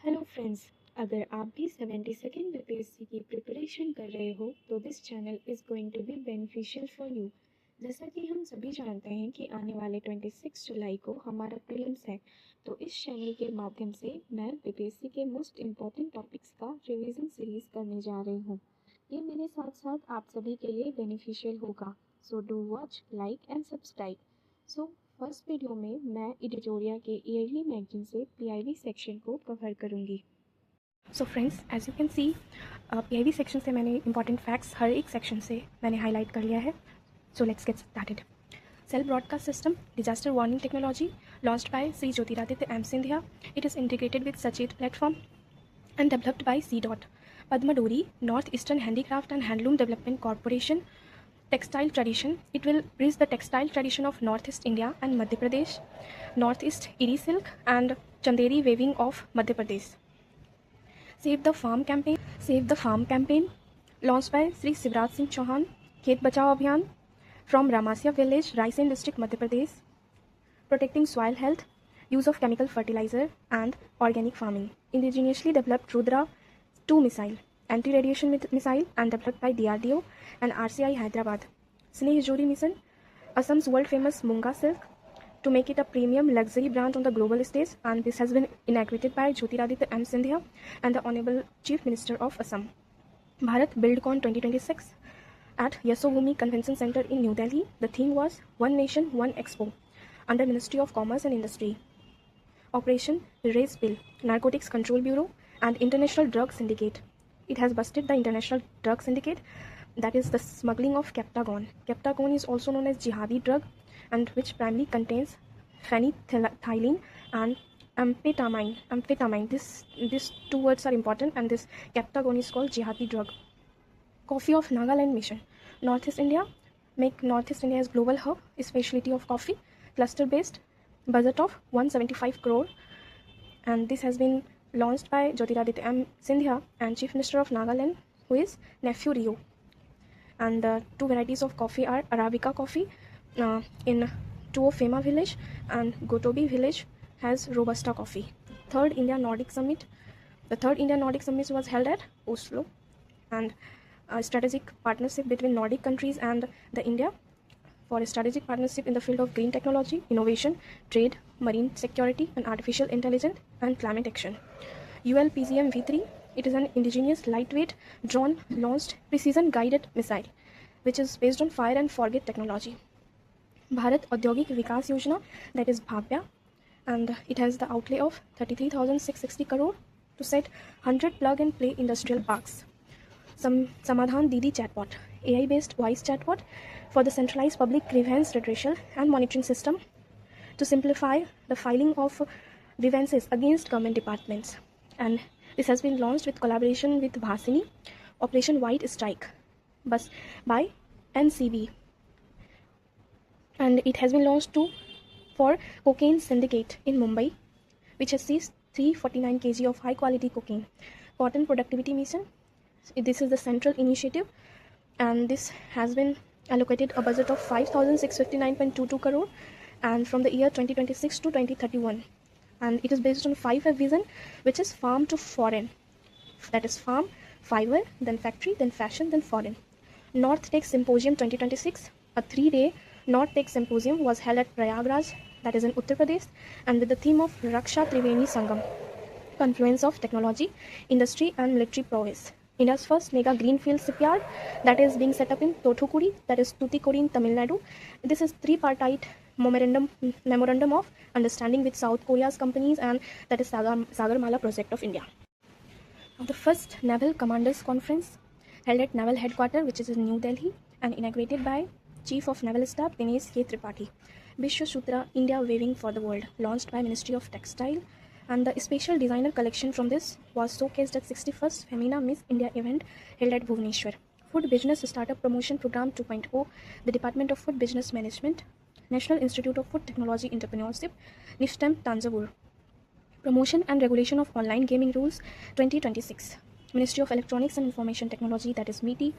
Hello friends, अगर आप भी 72nd बीपीएससी की प्रिपरेशन कर रहे हो तो this channel is going to be beneficial for you. जैसा कि हम सभी जानते हैं कि आने वाले 26 जुलाई को हमारा प्रीलिम्स है, तो इस चैनल के माध्यम से मैं बीपीएससी के मोस्ट इम्पॉर्टेंट टॉपिक्स का रिवीजन सीरीज करने जा रही हूँ। ये मेरे साथ साथ आप सभी के लिए बेनिफिशियल होगा, so do watch, like and subscribe. So first video में मैं एडिटोरिया के ईयरली मैगजीन से पीआईबी सेक्शन को कवर करूंगी। So friends, as you can see PIB section से मैंने इंपॉर्टेंट फैक्ट्स हर एक सेक्शन से मैंने हाईलाइट कर लिया है। So let's get started. Cell broadcast system disaster warning technology launched by Sri Jyotiraditya M. Scindia. It is integrated with Sachet platform and developed by C. Padma Dori, Northeastern Handicraft and Handloom Development Corporation. Textile tradition. It will bridge the textile tradition of Northeast India and Madhya Pradesh, Northeast Eri silk and Chanderi weaving of Madhya Pradesh. Save the Farm campaign. Save the Farm campaign, launched by Sri Sivraj Singh Chauhan. Khet Bachao Abhiyan from Ramasya village, Raisen district, Madhya Pradesh. Protecting soil health, use of chemical fertilizer and organic farming. Indigenously developed Rudra 2 missile, anti-radiation missile and developed by DRDO and RCI Hyderabad. Sneh Jodi mission, Assam's world famous Munga silk to make it a premium luxury brand on the global stage, and this has been inaugurated by Jyotiraditya M. Scindia and the Honorable Chief Minister of Assam. Bharat BuildCon 2026 at Yasovumi Convention Center in New Delhi. The theme was One Nation, One Expo under Ministry of Commerce and Industry. Operation Raise Bill, Narcotics Control Bureau and International Drug Syndicate. It has busted the International Drug Syndicate, that is the smuggling of Captagon. Captagon is also known as jihadi drug and which primarily contains phenethylene and amphetamine. These two words are important, and this Captagon is called jihadi drug. Coffee of Nagaland mission. Northeast India, make Northeast India as global hub, specialty of coffee, cluster based, budget of 175 crore, and this has been launched by Jyotiraditya M. Scindia and Chief Minister of Nagaland, who is nephew Rio. And the two varieties of coffee are Arabica coffee in Tuofema village, and Gotobi village has Robusta coffee. Third India Nordic Summit. The third India Nordic Summit was held at Oslo, and a strategic partnership between Nordic countries and the India for a strategic partnership in the field of green technology, innovation, trade, marine security, and artificial intelligence and climate action. ULPGM V3, it is an indigenous lightweight drone launched precision guided missile which is based on fire and forget technology. Bharat Audyogik Vikas Yojana, that is Bhavya, and it has the outlay of 33,660 crore to set 100 plug and play industrial parks. Samadhan Didi chatbot, AI based voice chatbot for the centralized public grievance redressal and monitoring system to simplify the filing of grievances against government departments. And this has been launched with collaboration with Bhasini, Operation White Strike by NCB, and it has been launched for cocaine syndicate in Mumbai, which has seized 349 kg of high quality cocaine. Cotton productivity mission, this is the central initiative, and this has been allocated a budget of 5,659.22 crore, and from the year 2026 to 2031, and it is based on 5F vision, which is farm to foreign, that is farm, fiber, then factory, then fashion, then foreign. North Tech Symposium 2026, a 3-day North Tech Symposium was held at Prayagraj, that is in Uttar Pradesh, and with the theme of Raksha Triveni Sangam, confluence of technology, industry and military prowess. India's first mega greenfield shipyard, that is being set up in Thothukudi, that is Tuticorin in Tamil Nadu. This is tripartite memorandum of understanding with South Korea's companies, and that is Sagarmala project of India. Now, the first Naval Commanders Conference held at Naval Headquarters, which is in New Delhi, and inaugurated by Chief of Naval Staff Dinesh K. Tripathi. Vishwa Sutra India Weaving for the World, launched by Ministry of Textile, and the special designer collection from this was showcased at 61st Femina Miss India event held at Bhubaneswar. Food Business Startup Promotion Program 2.0, the Department of Food Business Management, National Institute of Food Technology Entrepreneurship, NIFTEM Tanjavur. Promotion and Regulation of Online Gaming Rules 2026, Ministry of Electronics and Information Technology, that is MeitY,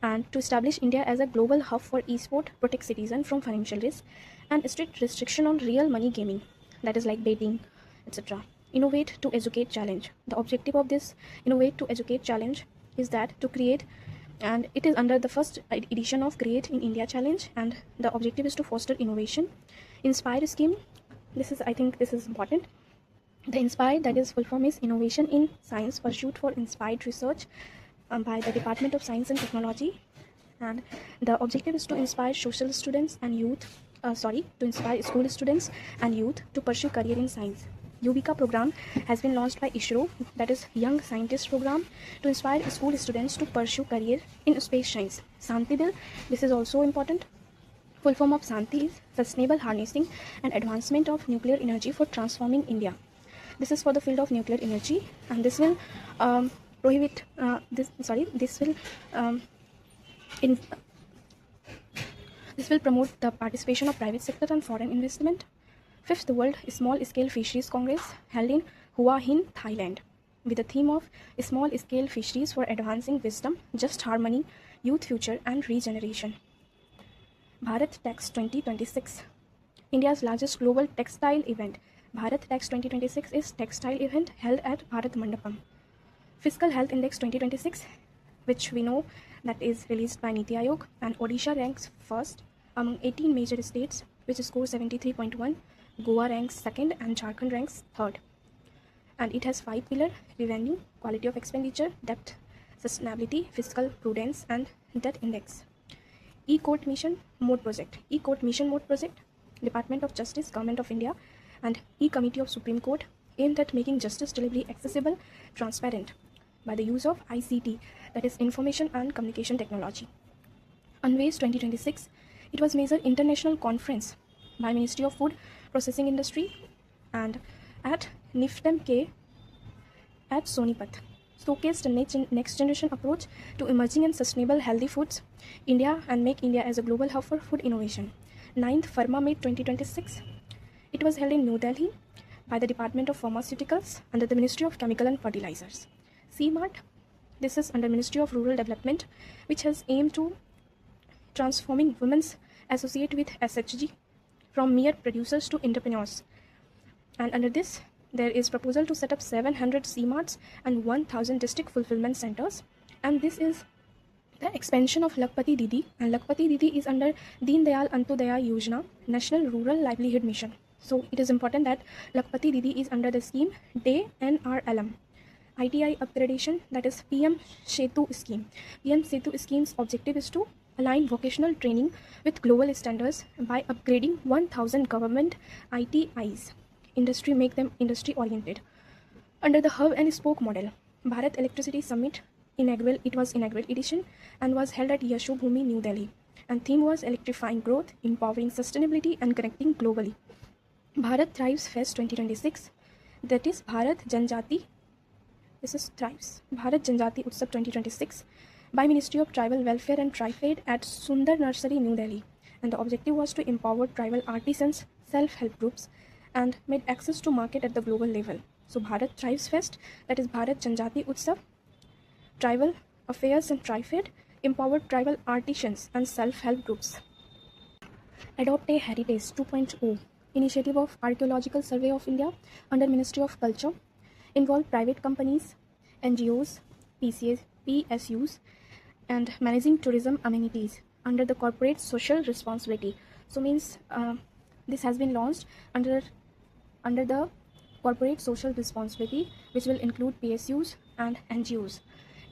and to establish India as a global hub for e-sport, protect citizens from financial risk, and strict restriction on real money gaming, that is like betting, etc. Innovate to Educate Challenge. The objective of this Innovate to Educate Challenge is that to create, and it is under the first edition of Create in India Challenge, and the objective is to foster innovation. Inspire scheme, I think this is important. The Inspire, that is full form is Innovation in Science Pursuit for Inspired Research by the Department of Science and Technology, and the objective is to inspire social students and youth, to inspire school students and youth to pursue career in science. Yuvika program has been launched by ISRO, that is Young Scientist program, to inspire school students to pursue career in space science. Santi Bill, this is also important. Full form of Santi is Sustainable Harnessing and Advancement of Nuclear Energy for Transforming India. This is for the field of nuclear energy, and this will this will promote the participation of private sector and foreign investment. Fifth World Small Scale Fisheries Congress held in Hua Hin, Thailand, with the theme of Small Scale Fisheries for Advancing Wisdom, Just Harmony, Youth Future and Regeneration. Bharat Tax 2026, India's largest global textile event. Bharat Tax 2026 is textile event held at Bharat Mandapam. Fiscal Health Index 2026, which we know that is released by Niti Aayog, and Odisha ranks first among 18 major states, which scores 73.1. Goa ranks second and Jharkhand ranks third. And it has 5 pillars: revenue, quality of expenditure, debt, sustainability, fiscal prudence and debt index. E-Court Mission Mode Project. E-Court Mission Mode Project, Department of Justice, Government of India, and E-Committee of Supreme Court, aimed at making justice delivery accessible, transparent by the use of ICT, that is Information and Communication Technology. Unways 2026, it was major international conference by Ministry of Food Processing Industry and at NIFTEM K at Sonipat, showcased a next generation approach to emerging and sustainable healthy foods, India, and make India as a global hub for food innovation. 9th PharmaMate 2026, it was held in New Delhi by the Department of Pharmaceuticals under the Ministry of Chemical and Fertilizers. CMART, this is under Ministry of Rural Development, which has aimed to transforming women's associate with SHG from mere producers to entrepreneurs. And under this, there is proposal to set up 700 CMARTs and 1000 district fulfillment centers. And this is the expansion of Lakpati Didi, and Lakpati Didi is under Deen Dayal Antyodaya Yojana, National Rural Livelihood Mission. So it is important that Lakpati Didi is under the scheme DAY NRLM. ITI upgradation, that is PM Setu scheme. PM Setu scheme's objective is to align vocational training with global standards by upgrading 1000 government ITIs. Industry, make them industry oriented. Under the hub and spoke model, Bharat Electricity Summit inaugural edition and was held at Yashobhumi, New Delhi, and theme was electrifying growth, empowering sustainability and connecting globally. Bharat Thrives Fest 2026, that is Bharat Janjati, this is Thrives, Bharat Janjati Utsav 2026 by Ministry of Tribal Welfare and Trifed at Sundar Nursery, New Delhi, and the objective was to empower tribal artisans, self-help groups and made access to market at the global level. So Bharat Thrives Fest, that is Bharat Janjati Utsav, Tribal Affairs and Trifed, empowered tribal artisans and self-help groups. Adopt a Heritage 2.0, initiative of Archaeological Survey of India under Ministry of Culture, involve private companies, NGOs, PSUs, and managing tourism amenities under the corporate social responsibility. So means this has been launched under the corporate social responsibility, which will include PSUs and NGOs.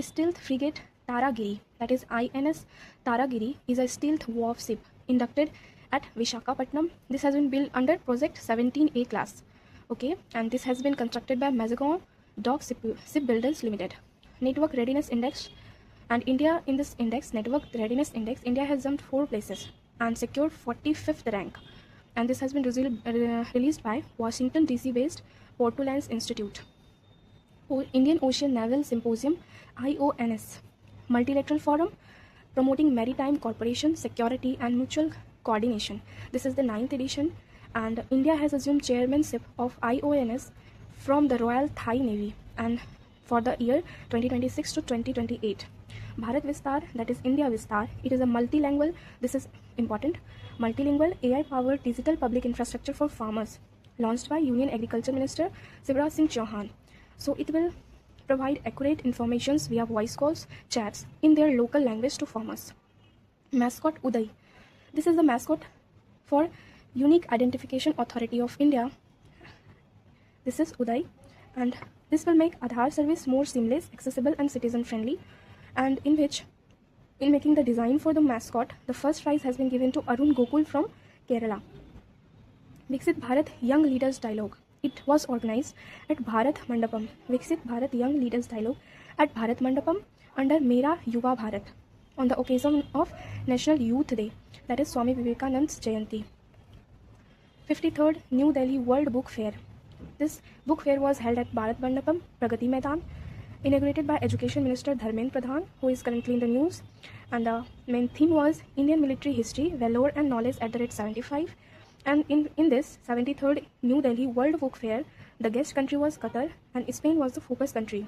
Stealth frigate Taragiri, that is INS Taragiri, is a stealth warship inducted at Vishakhapatnam. This has been built under Project 17A class. Okay, and this has been constructed by Mazagon Dock Shipbuilders Limited. Network Readiness Index, and India in this index, Network Readiness Index, India has jumped 4 places and secured 45th rank. And this has been released by Washington DC based Portulans Institute. Indian Ocean Naval Symposium, IONS, Multilateral Forum promoting maritime cooperation, security and mutual coordination. This is the 9th edition, and India has assumed chairmanship of IONS from the Royal Thai Navy and for the year 2026 to 2028. Bharat Vistar, that is India Vistar, it is a multilingual, this is important, multilingual AI-powered digital public infrastructure for farmers, launched by Union Agriculture Minister Shivraj Singh Chauhan. So it will provide accurate informations via voice calls, chats in their local language to farmers. Mascot Uday. This is the mascot for Unique Identification Authority of India. This is Uday, and this will make Aadhaar service more seamless, accessible and citizen friendly, and in making the design for the mascot, the first prize has been given to Arun Gokul from Kerala. Viksit Bharat Young Leaders Dialogue. It was organized at Bharat Mandapam. Viksit Bharat Young Leaders Dialogue at Bharat Mandapam under Mera Yuva Bharat on the occasion of National Youth Day, that is Swami Vivekanand's Jayanti. 53rd New Delhi World Book Fair. This book fair was held at Bharat Mandapam, Pragati Maidan, inaugurated by Education Minister Dharmendra Pradhan, who is currently in the news. And the main theme was Indian Military History, Valor and Knowledge at the rate 75. And in this 73rd New Delhi World Book Fair, the guest country was Qatar and Spain was the focus country.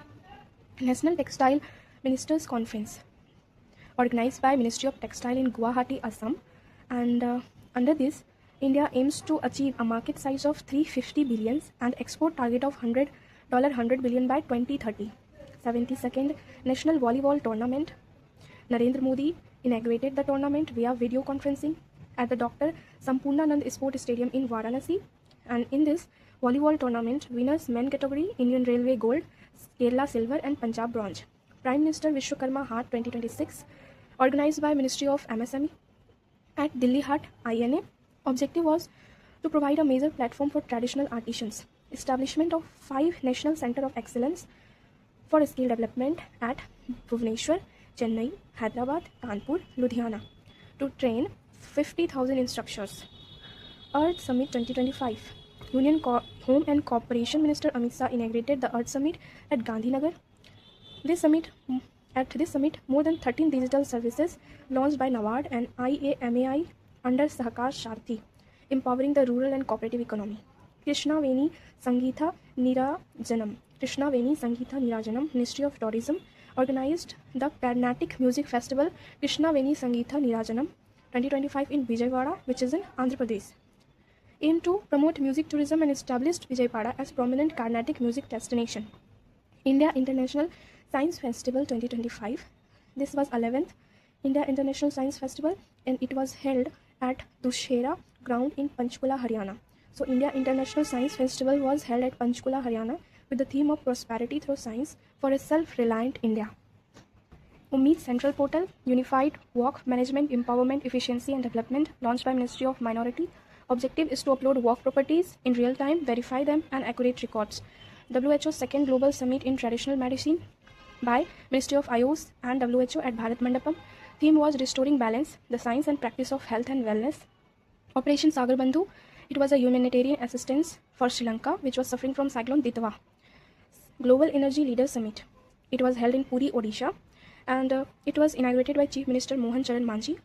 National Textile Ministers Conference, organized by Ministry of Textile in Guwahati, Assam. And under this, India aims to achieve a market size of 350 billion and export target of $100 billion by 2030. 72nd National Volleyball Tournament. Narendra Modi inaugurated the tournament via video conferencing at the Dr. Sampurnanand Sport Stadium in Varanasi. And in this volleyball tournament, winners men category, Indian Railway Gold, Kerala Silver and Punjab Bronze. Prime Minister Vishwakarma Haat 2026, organized by Ministry of MSME at Delhi Haat INA. Objective was to provide a major platform for traditional artisans. Establishment of 5 National Center of Excellence for Skill Development at Bhubaneswar, Chennai, Hyderabad, Kanpur, Ludhiana to train 50,000 instructors. Earth Summit 2025. Home and Corporation Minister Amit Shah inaugurated the Earth Summit at Gandhinagar. At this summit, more than 13 digital services launched by NABARD and IAMAI under Sahakar Sharthi, empowering the rural and cooperative economy. Krishna Veni Sangeetha Nirajanam. Ministry of Tourism organized the Carnatic Music Festival Krishna Veni Sangeetha Nirajanam 2025 in Vijayawada, which is in Andhra Pradesh. Aimed to promote music tourism and established Vijayawada as prominent Carnatic music destination. India International Science Festival 2025. This was 11th India International Science Festival and it was held at Dussehra ground in Panchkula, Haryana. So India International Science Festival was held at Panchkula, Haryana with the theme of prosperity through science for a self-reliant India. Ummeed Central Portal, Unified Work Management, Empowerment, Efficiency and Development, launched by Ministry of Minority. Objective is to upload work properties in real time, verify them and accurate records. WHO Second Global Summit in Traditional Medicine by Ministry of Ayush and WHO at Bharat Mandapam. Theme was Restoring Balance, the Science and Practice of Health and Wellness. Operation Sagar Bandhu, it was a humanitarian assistance for Sri Lanka, which was suffering from Cyclone Ditwa. Global Energy Leaders Summit, it was held in Puri, Odisha, and it was inaugurated by Chief Minister Mohan Charan Manji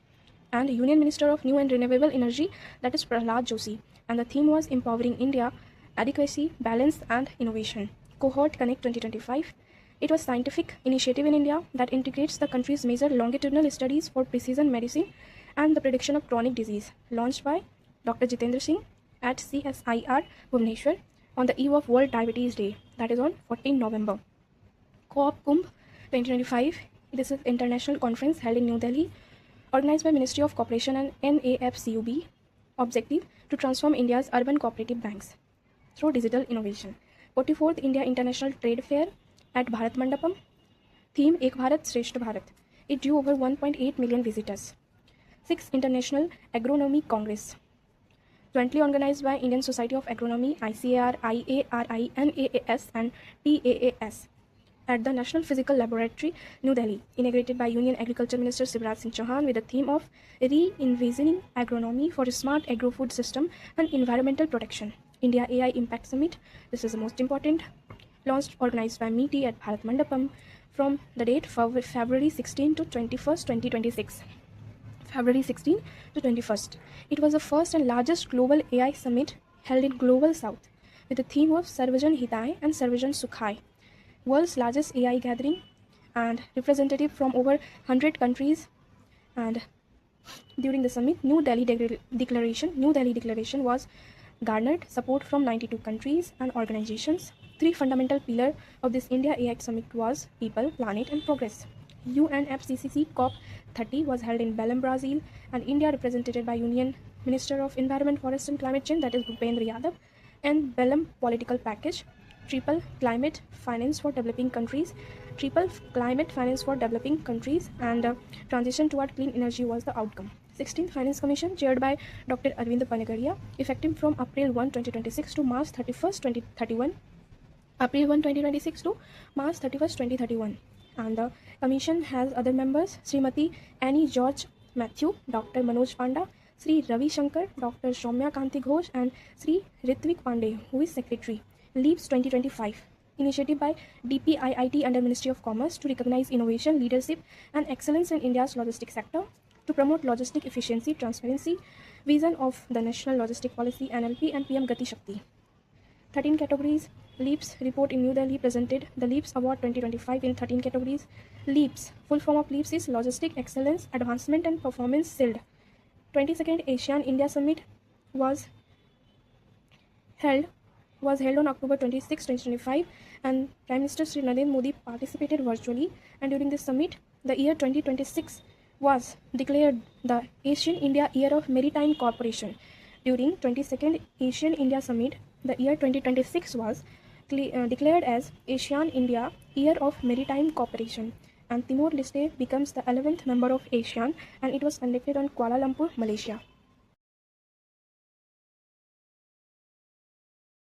and Union Minister of New and Renewable Energy, that is Prahlad Joshi, and the theme was Empowering India, Adequacy, Balance and Innovation. Cohort Connect 2025. It was a scientific initiative in India that integrates the country's major longitudinal studies for precision medicine and the prediction of chronic disease, launched by Dr. Jitendra Singh at CSIR Bhubaneswar on the eve of World Diabetes Day, that is on 14 November. Co-op Kumbh 2025. This is international conference held in New Delhi, organized by Ministry of Cooperation and NAFCUB. Objective to transform India's urban cooperative banks through digital innovation. 44th India International Trade Fair at Bharat Mandapam. Theme Ek Bharat Shreshth Bharat. It drew over 1.8 million visitors. 6th International Agronomy Congress, jointly organized by Indian Society of Agronomy, ICAR, IARI, NAAS and TAAS at the National Physical Laboratory, New Delhi, inaugurated by Union Agriculture Minister Shivraj Singh Chauhan with the theme of Re-envisioning Agronomy for a Smart Agro-Food System and Environmental Protection. India AI Impact Summit, this is the most important, launched, organized by MITI at Bharat Mandapam from the date February 16 to 21st, 2026. February 16 to 21st. It was the first and largest global AI summit held in Global South with the theme of Sarvajan Hitai and Sarvajan Sukhai. World's largest AI gathering and representative from over 100 countries. And during the summit, New Delhi Declaration was garnered support from 92 countries and organizations. Three fundamental pillars of this India AI Summit was people, planet, and progress. UNFCCC COP30 was held in Belém, Brazil, and India represented by Union Minister of Environment, Forest and Climate Change, that is Bhupendra Yadav, and Belém Political Package, Triple Climate Finance for Developing Countries, and transition toward clean energy was the outcome. 16th Finance Commission, chaired by Dr. Arvind Panagaria, effective from April 1, 2026 to March 31st, 2031. April 1, 2026 to March 31st, 2031. And the commission has other members: Srimati Annie George Matthew, Dr. Manoj Panda, Sri Ravi Shankar, Dr. Soumya Kanti Ghosh, and Sri Ritvik Pandey, who is Secretary. LEAPS 2025, initiative by DPIIT under Ministry of Commerce to recognize innovation, leadership, and excellence in India's logistics sector, to promote logistic efficiency, transparency, vision of the National Logistic Policy NLP, and PM Gati Shakti. 13 categories. LEAPS report in New Delhi presented the LEAPS Award 2025 in 13 categories. LEAPS, full form of LEAPS is Logistic Excellence, Advancement and Performance SILD. 22nd Asian India Summit was held on October 26, 2025, and Prime Minister Sri Narendra Modi participated virtually. And during this summit, the year 2026 was declared the Asian India Year of Maritime Cooperation. During 22nd Asian India Summit, the year 2026 was declared as Asian India Year of Maritime Cooperation, and Timor-Leste becomes the 11th member of ASEAN, and it was conducted on Kuala Lumpur, Malaysia.